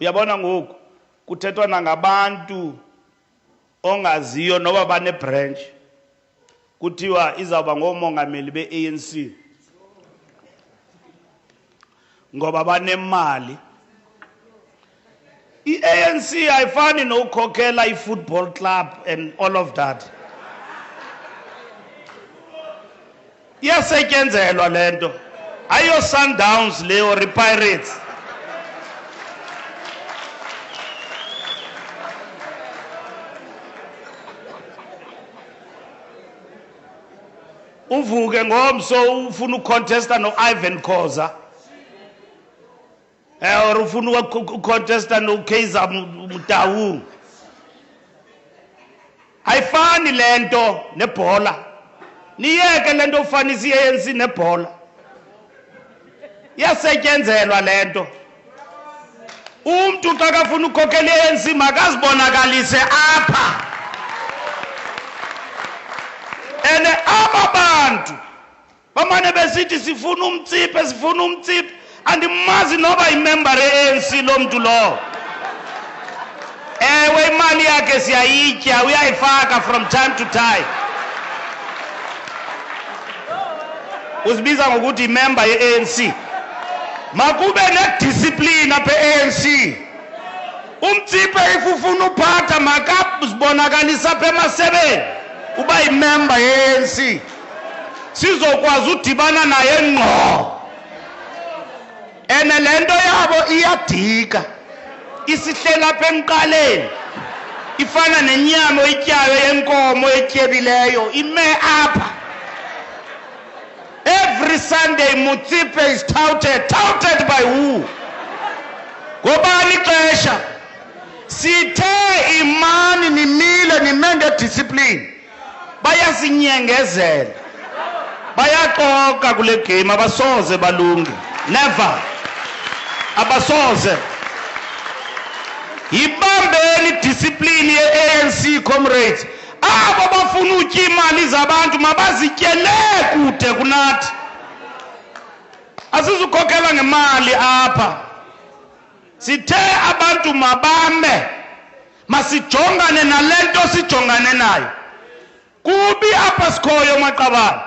Uyabona ngoku kuthethwa nangabantu ongaziyo noba bane branch kuthiwa izawuba ngomongameli be-ANC ngoba banemali. I-ANC ayifani nokukhokhela i-football club and all of that. Iyasetyenzelwa lento. Ayo Sundowns le or Pirates. Uvuke ngomso ufuna ucontesta no Ivan Khoza. Or ufuna ucontesta no Kaizer Motaung. Ayifani lento nebhola. Niyeke lento ufanisa i-ANC nebhola. Iyasetyenzelwa lento. Umuntu xa kafuna ukhokhela i-ANC makazibonakalise apha. Ene abantu bamane besithi sifuna umtsiphe andimazi noba imember ye-ANC lo muntu lo. Ewe imali yakhe siyayitya uyayifaka from time to time. Uzibiza ngokuthi imember ye-ANC. Makube nediscipline apha e-ANC. Umtsiphe ifufuna uphatha makazibonakalisa apha emasebeni uba imember ye-ANC. Sizokwazi udibana naye ngqo. Ene lento yabo iyadika. Isihlela apha emqaleni. Ifana nenyama oyityayo yenkomo etyebileyo ime apha. Every Sunday Mutsipe is touted by who? Gobani ixesha. Sithe imani nimile nimende discipline. Bayasinyengezela. Bayaxoka kule game abasoze balunge. Never. Abasoze. Ibambeni discipline ye-ANC comrades. Abo bafuna utya imali zabantu mabazityele kude kunathi. Asizukhokhela ngemali apha. Sithe abantu mabambe. Masijongane nalento sijongane nayo. Kubi apha sikhoyo maqabane.